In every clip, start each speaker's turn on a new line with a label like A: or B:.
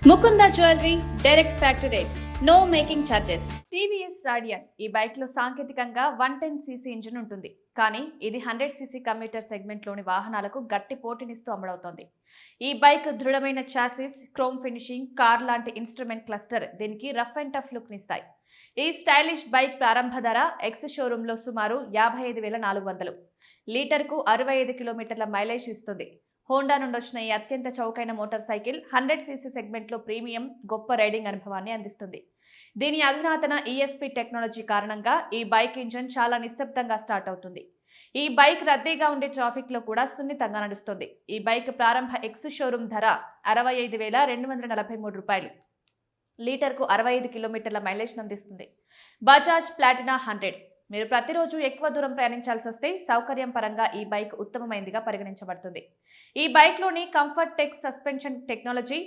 A: Mukunda jewellery direct factory rates, no making charges. TVS Radeon ఈ bike లో సాంకేతికంగా 110cc engine ఉంటుంది, కానీ ఇది 100cc కమ్యూటర్ సెగ్మెంట్ లోని వాహనాలకు గట్టి పోటీనిస్తూ అమలవుతోంది. ఈ బైక్ దృఢమైన చాసిస్, క్రోమ్ ఫినిషింగ్, కార్ లాంటి ఇన్స్ట్రుమెంట్ క్లస్టర్ దీనికి రఫ్ అండ్ టఫ్ లుక్ నిస్తాయి. ఈ స్టైలిష్ బైక్ ప్రారంభ ధర ఎక్స్ షోరూమ్ లో సుమారు 55,400, లీటర్కు 65 కిలోమీటర్ల మైలేజ్ ఇస్తుంది. హోండా నుండి వచ్చిన ఈ అత్యంత చౌకైన మోటార్ సైకిల్ 100cc సెగ్మెంట్లో ప్రీమియం, గొప్ప రైడింగ్ అనుభవాన్ని అందిస్తుంది. దీని అధునాతన ఈఎస్పీ టెక్నాలజీ కారణంగా ఈ బైక్ ఇంజన్ చాలా నిశ్శబ్దంగా స్టార్ట్ అవుతుంది. ఈ బైక్ రద్దీగా ఉండే ట్రాఫిక్ లో కూడా సున్నితంగా నడుస్తుంది. ఈ బైక్ ప్రారంభ ఎక్స్ షోరూమ్ ధర 65,243 రూపాయలు, లీటర్కు 65 కిలోమీటర్ల మైలేజ్ అందిస్తుంది. బజాజ్ ప్లాటినా 100. మీరు ప్రతిరోజు ఎక్కువ దూరం ప్రయాణించాల్సి వస్తే సౌకర్యం పరంగా ఈ బైక్ ఉత్తమమైనదిగా పరిగణించబడుతుంది. ఈ బైక్లోని కంఫర్ట్ టెక్ సస్పెన్షన్ టెక్నాలజీ,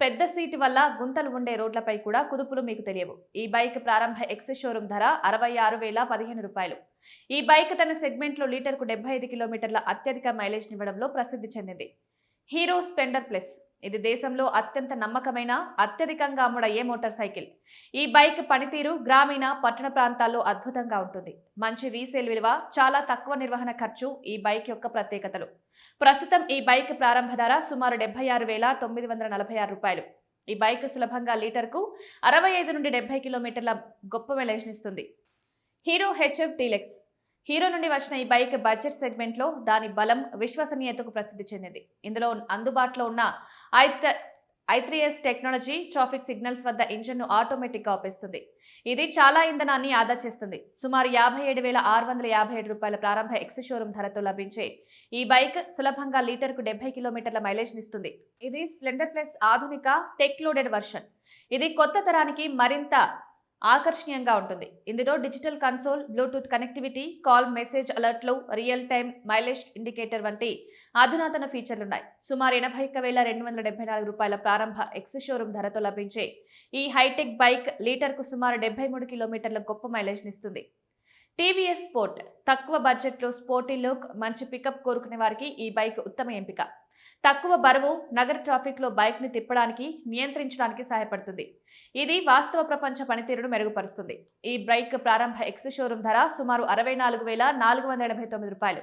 A: పెద్ద సీటు వల్ల గుంతలు ఉండే రోడ్లపై కూడా కుదుపులు మీకు తెలియవు. ఈ బైక్ ప్రారంభ ఎక్స్ షోరూమ్ ధర 66,015 రూపాయలు. ఈ బైక్ తన సెగ్మెంట్లో లీటర్కు 75 కిలోమీటర్ల అత్యధిక మైలేజ్ ఇవ్వడంలో ప్రసిద్ధి చెందింది. హీరో స్ప్లెండర్ ప్లస్ ఇది దేశంలో అత్యంత నమ్మకమైన, అత్యధికంగా అమ్ముడయ్యే మోటార్ సైకిల్. ఈ బైక్ పనితీరు గ్రామీణ, పట్టణ ప్రాంతాల్లో అద్భుతంగా ఉంటుంది. మంచి రీసేల్ విలువ, చాలా తక్కువ నిర్వహణ ఖర్చు ఈ బైక్ యొక్క ప్రత్యేకతలు. ప్రస్తుతం ఈ బైక్ ప్రారంభ ధర సుమారు 76,946 రూపాయలు. ఈ బైక్ సులభంగా లీటర్కు 65 నుండి 70 కిలోమీటర్ల గొప్ప మైలేజ్నిస్తుంది. హీరో హెచ్ఎఫ్ డీలక్స్ హీరో నుండి వచ్చిన ఈ బైక్ బడ్జెట్ సెగ్మెంట్లో దాని బలం, విశ్వసనీయతకు ప్రసిద్ధి చెందింది. ఇందులో అందుబాటులో ఉన్న i3s టెక్నాలజీ ట్రాఫిక్ సిగ్నల్స్ వద్ద ఇంజన్ను ఆటోమేటిక్గా ఆపేస్తుంది. ఇది చాలా ఇంధనాన్ని ఆదా చేస్తుంది. సుమారు 57,657 రూపాయల ప్రారంభ ఎక్స్ షోరూమ్ ధరతో లభించే ఈ బైక్ సులభంగా లీటర్కు 70 కిలోమీటర్ల మైలేజ్నిస్తుంది. ఇది స్ప్లెండర్ ప్లస్ ఆధునిక టెక్ లోడెడ్ వర్షన్. ఇది కొత్త తరానికి మరింత ఆకర్షణీయంగా ఉంటుంది. ఇందులో digital console, Bluetooth connectivity, call message అలర్ట్లు, రియల్ టైమ్ మైలేజ్ ఇండికేటర్ వంటి అధునాతన ఫీచర్లున్నాయి. సుమారు 81,274 రూపాయల ప్రారంభ ఎక్స్ షోరూమ్ ధరతో లభించే ఈ హైటెక్ బైక్ లీటర్కు సుమారు 73 కిలోమీటర్ల గొప్ప మైలేజ్నిస్తుంది. టీవీఎస్ స్పోర్ట్ తక్కువ బడ్జెట్లో స్పోర్టీ లుక్, మంచి పికప్ కోరుకునే వారికి ఈ బైక్ ఉత్తమ ఎంపిక. తక్కువ బరువు, నగర ట్రాఫిక్లో బైక్ని తిప్పడానికి, నియంత్రించడానికి సహాయపడుతుంది. ఇది వాస్తవ ప్రపంచ పనితీరును మెరుగుపరుస్తుంది. ఈ బైక్ ప్రారంభ ఎక్స్ షోరూమ్ ధర సుమారు 64,489 రూపాయలు.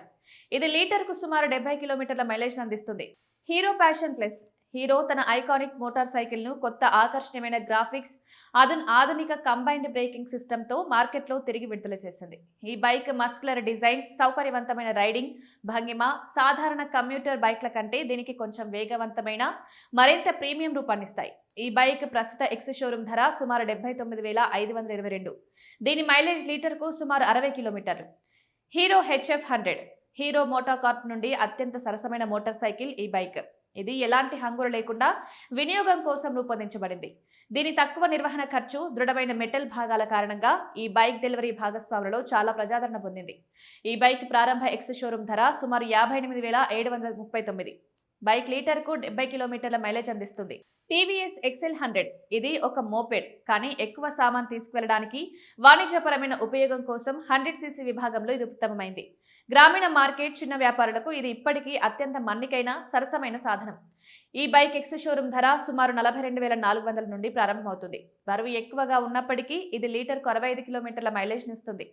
A: ఇది లీటర్కు సుమారు 70 కిలోమీటర్ల మైలేజ్ అందిస్తుంది. హీరో ప్యాషన్ ప్లస్ హీరో తన ఐకానిక్ మోటార్ సైకిల్ ను కొత్త ఆకర్షణీయమైన గ్రాఫిక్స్, ఆధునిక కంబైన్డ్ బ్రేకింగ్ సిస్టంతో మార్కెట్లో తిరిగి విడుదల చేసింది. ఈ బైక్ మస్కులర్ డిజైన్, సౌకర్యవంతమైన రైడింగ్ భంగిమ సాధారణ కమ్యూటర్ బైక్ల కంటే దీనికి కొంచెం వేగవంతమైన, మరింత ప్రీమియం రూపాన్నిస్తాయి. ఈ బైక్ ప్రస్తుత ఎక్స్ షోరూమ్ ధర సుమారు 79,522. దీని మైలేజ్ లీటర్కు సుమారు 60 కిలోమీటర్లు. హీరో హెచ్ఎఫ్ 100 హీరో మోటాకార్ప్ నుండి అత్యంత సరసమైన మోటార్ సైకిల్ ఈ బైక్. ఇది ఎలాంటి హంగులు లేకుండా వినియోగం కోసం రూపొందించబడింది. దీని తక్కువ నిర్వహణ ఖర్చు, దృఢమైన మెటల్ భాగాల కారణంగా ఈ బైక్ డెలివరీ భాగస్వాములలో చాలా ప్రజాదరణ పొందింది. ఈ బైక్ ప్రారంభ ఎక్స్ షోరూమ్ ధర సుమారు 58,739. బైక్ లీటర్కు 70 కిలోమీటర్ల మైలేజ్ అందిస్తుంది. టీవీఎస్ ఎక్సెల్ 100 ఇది ఒక మోపెడ్, కానీ ఎక్కువ సామాన్ తీసుకువెళ్లడానికి, వాణిజ్యపరమైన ఉపయోగం కోసం 100cc విభాగంలో ఇది ఉత్తమమైంది. గ్రామీణ మార్కెట్, చిన్న వ్యాపారులకు ఇది ఇప్పటికీ అత్యంత మన్నికైన, సరసమైన సాధనం. ఈ బైక్ ఎక్స్ షోరూమ్ ధర సుమారు 42,400 నుండి ప్రారంభమవుతుంది. బరువు ఎక్కువగా ఉన్నప్పటికీ ఇది లీటర్కు 65 కిలోమీటర్ల మైలేజ్నిస్తుంది.